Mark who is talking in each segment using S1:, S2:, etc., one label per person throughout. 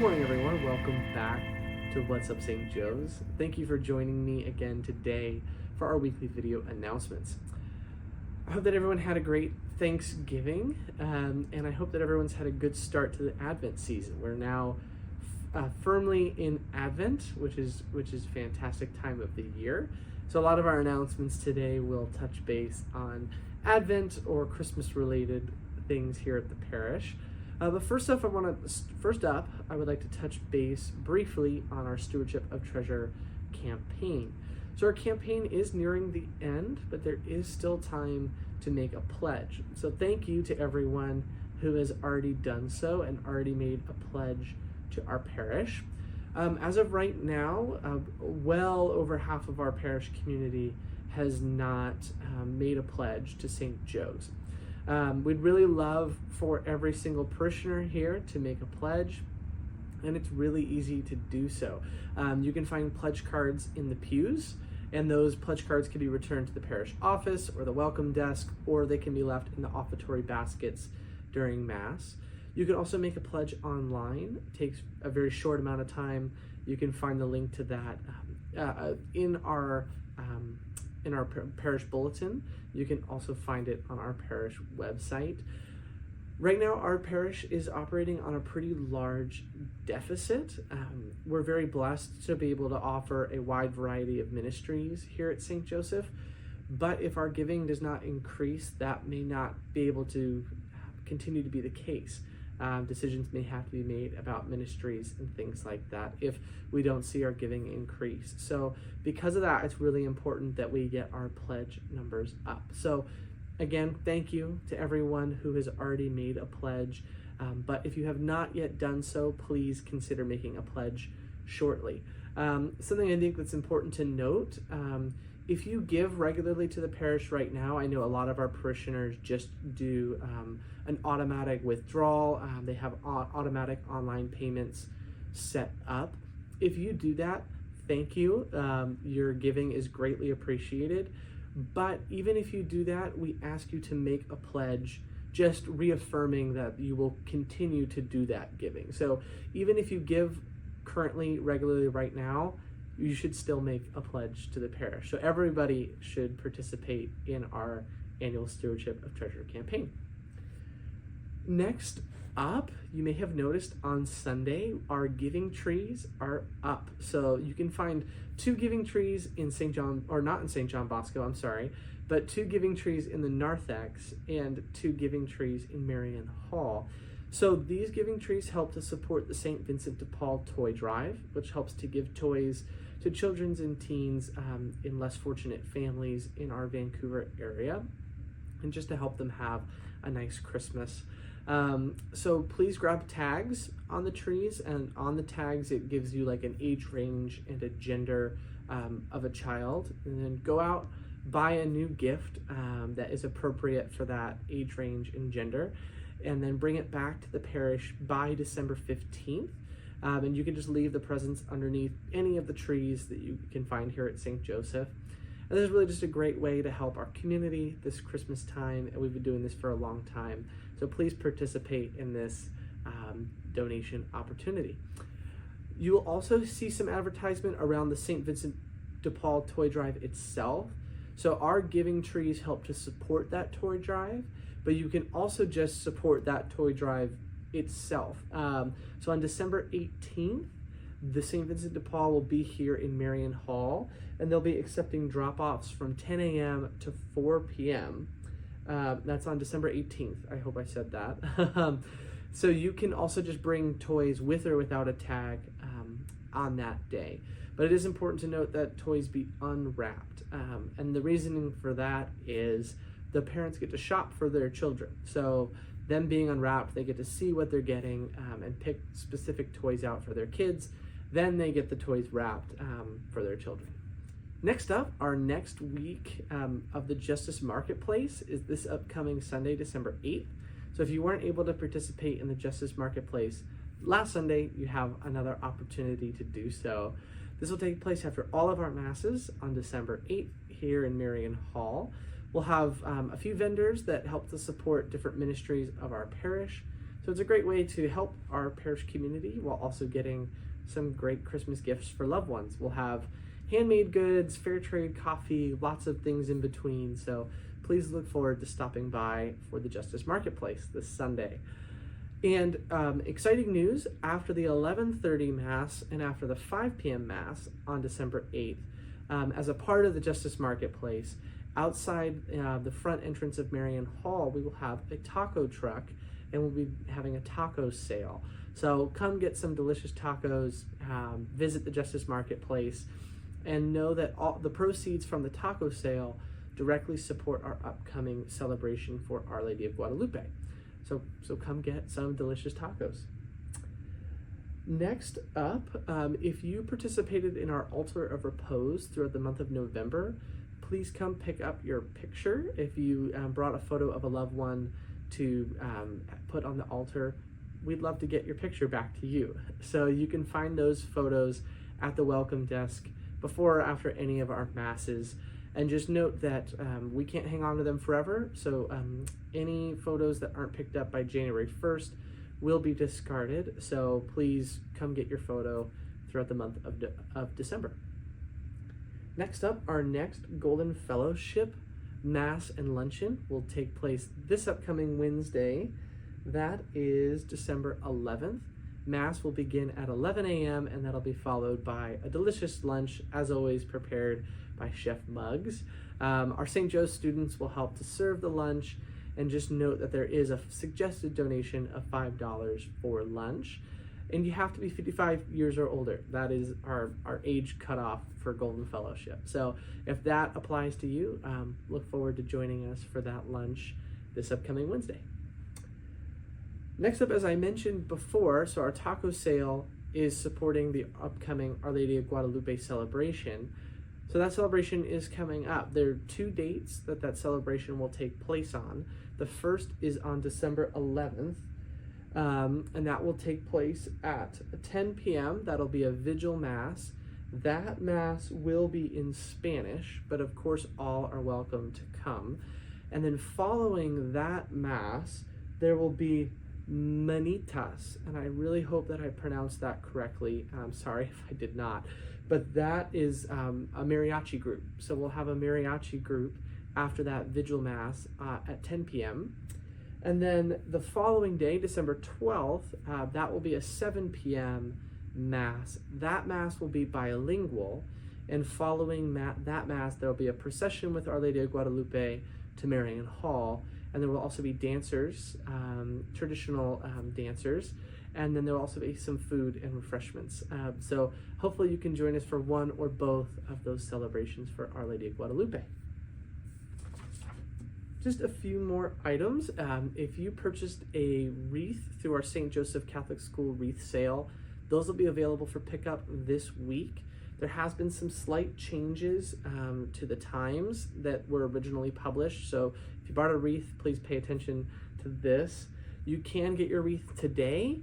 S1: morning, everyone. Welcome back to What's Up St. Joe's. Thank you for joining me again today for our weekly video announcements. I hope that everyone had a great Thanksgiving, and I hope that everyone's had a good start to the Advent season. We're now firmly in Advent, which is a fantastic time of the year. So a lot of our announcements today will touch base on Advent or Christmas-related things here at the parish. But first up, I would like to touch base briefly on our Stewardship of Treasure campaign. So our campaign is nearing the end, but there is still time to make a pledge. So thank you to everyone who has already done so and already made a pledge to our parish. As of right now, well over half of our parish community has not made a pledge to St. Joe's. We'd really love for every single parishioner here to make a pledge, and it's really easy to do so. You can find pledge cards in the pews, and those pledge cards can be returned to the parish office or the welcome desk, or they can be left in the offertory baskets during Mass. You can also make a pledge online. It takes a very short amount of time. You can find the link to that in our parish bulletin. You can also find it on our parish website. Right now, our parish is operating on a pretty large deficit. We're very blessed to be able to offer a wide variety of ministries here at St. Joseph, but if our giving does not increase, that may not be able to continue to be the case. Decisions may have to be made about ministries and things like that if we don't see our giving increase. So because of that, it's really important that we get our pledge numbers up. So again, thank you to everyone who has already made a pledge. But if you have not yet done so, please consider making a pledge shortly. Something I think that's important to note, if you give regularly to the parish right now, I know a lot of our parishioners just do an automatic withdrawal. They have automatic online payments set up. If you do that, thank you. Your giving is greatly appreciated. But even if you do that, we ask you to make a pledge, just reaffirming that you will continue to do that giving. So even if you give currently regularly right now, you should still make a pledge to the parish. So everybody should participate in our annual Stewardship of Treasure campaign. Next up, you may have noticed on Sunday, our giving trees are up. So you can find two giving trees in St. John, or not in St. John Bosco, I'm sorry, but two giving trees in the narthex and two giving trees in Marian Hall. So these giving trees help to support the St. Vincent de Paul Toy Drive, which helps to give toys to children and teens in less fortunate families in our Vancouver area, and just to help them have a nice Christmas. So please grab tags on the trees, and on the tags it gives you like an age range and a gender of a child, and then go out, buy a new gift that is appropriate for that age range and gender, and then bring it back to the parish by December 15th. And you can just leave the presents underneath any of the trees that you can find here at St. Joseph. And this is really just a great way to help our community this Christmas time, and we've been doing this for a long time. So please participate in this donation opportunity. You will also see some advertisement around the St. Vincent de Paul Toy Drive itself. So our giving trees help to support that toy drive, but you can also just support that toy drive itself. So on December 18th, the St. Vincent de Paul will be here in Marian Hall, and they'll be accepting drop-offs from 10 a.m. to 4 p.m. That's on December 18th. I hope I said that. So you can also just bring toys with or without a tag on that day. But it is important to note that toys be unwrapped. And the reasoning for that is the parents get to shop for their children. So them being unwrapped, they get to see what they're getting and pick specific toys out for their kids. Then they get the toys wrapped for their children. Next up, our next week of the Justice Marketplace is this upcoming Sunday, December 8th. So if you weren't able to participate in the Justice Marketplace last Sunday, you have another opportunity to do so. This will take place after all of our Masses on December 8th here in Marian Hall. We'll have a few vendors that help to support different ministries of our parish. So it's a great way to help our parish community while also getting some great Christmas gifts for loved ones. We'll have handmade goods, fair trade coffee, lots of things in between. So please look forward to stopping by for the Justice Marketplace this Sunday. And exciting news, after the 11:30 Mass and after the 5 p.m. Mass on December 8th, as a part of the Justice Marketplace, outside the front entrance of Marian Hall, we will have a taco truck and we'll be having a taco sale. So come get some delicious tacos, visit the Justice Marketplace, and know that all the proceeds from the taco sale directly support our upcoming celebration for Our Lady of Guadalupe. So come get some delicious tacos. Next up, if you participated in our Altar of Repose throughout the month of November, please come pick up your picture. If you brought a photo of a loved one to put on the altar, we'd love to get your picture back to you. So you can find those photos at the welcome desk before or after any of our masses. And just note that we can't hang on to them forever, so any photos that aren't picked up by January 1st will be discarded, so please come get your photo throughout the month of December. Next up, our next Golden Fellowship Mass and Luncheon will take place this upcoming Wednesday. That is December 11th. Mass will begin at 11 a.m. and that'll be followed by a delicious lunch, as always prepared by Chef Muggs. Our St. Joe's students will help to serve the lunch, and just note that there is a suggested donation of $5 for lunch. And you have to be 55 years or older. That is our age cutoff for Golden Fellowship. So if that applies to you, look forward to joining us for that lunch this upcoming Wednesday. Next up, as I mentioned before, so our taco sale is supporting the upcoming Our Lady of Guadalupe celebration. So that celebration is coming up. There are 2 dates that celebration will take place on. The first is on December 11th, and that will take place at 10 p.m. That'll be a vigil mass. That mass will be in Spanish, but of course all are welcome to come. And then following that mass, there will be Manitas, and I really hope that I pronounced that correctly. I'm sorry if I did not, but that is a mariachi group. So we'll have a mariachi group after that vigil mass at 10 p.m. And then the following day, December 12th, that will be a 7 p.m. mass. That mass will be bilingual, and following that mass, there will be a procession with Our Lady of Guadalupe to Marian Hall. And there will also be dancers, traditional dancers, and then there will also be some food and refreshments. So hopefully you can join us for one or both of those celebrations for Our Lady of Guadalupe. Just a few more items. If you purchased a wreath through our St. Joseph Catholic School wreath sale, those will be available for pickup this week. There has been some slight changes to the times that were originally published. So if you bought a wreath, please pay attention to this. You can get your wreath today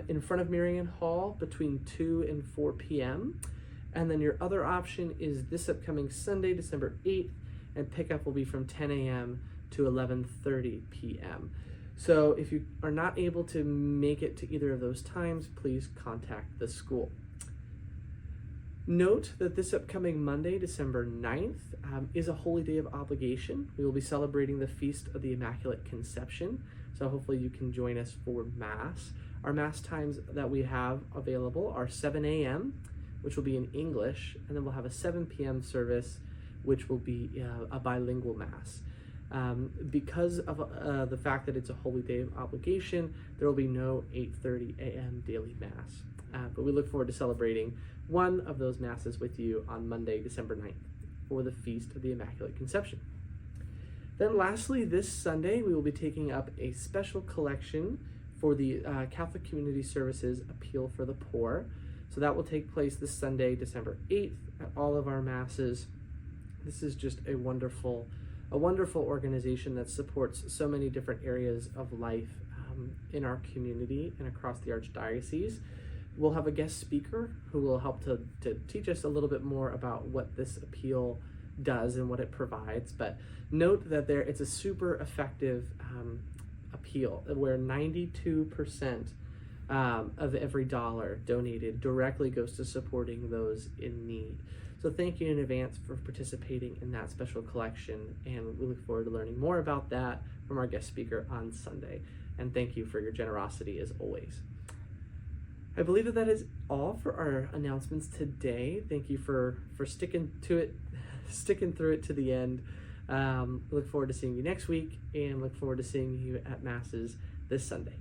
S1: in front of Marian Hall between 2 and 4 p.m. And then your other option is this upcoming Sunday, December 8th, and pickup will be from 10 a.m. to 11:30 p.m. So if you are not able to make it to either of those times, please contact the school. Note that this upcoming Monday, December 9th, is a holy day of obligation. We will be celebrating the Feast of the Immaculate Conception, so hopefully you can join us for Mass. Our Mass times that we have available are 7 a.m., which will be in English, and then we'll have a 7 p.m. service, which will be a bilingual Mass. Because of the fact that it's a holy day of obligation, there will be no 8:30 a.m. daily Mass. But we look forward to celebrating one of those Masses with you on Monday, December 9th, for the Feast of the Immaculate Conception. Then lastly, this Sunday, we will be taking up a special collection for the Catholic Community Services Appeal for the Poor. So that will take place this Sunday, December 8th, at all of our Masses. This is just a wonderful organization that supports so many different areas of life in our community and across the Archdiocese. We'll have a guest speaker who will help to teach us a little bit more about what this appeal does and what it provides. But note that it's a super effective appeal, where 92% of every dollar donated directly goes to supporting those in need. So thank you in advance for participating in that special collection, and we look forward to learning more about that from our guest speaker on Sunday. And thank you for your generosity as always. I believe that is all for our announcements today. Thank you for sticking to it, sticking through it to the end. Look forward to seeing you next week, and look forward to seeing you at Masses this Sunday.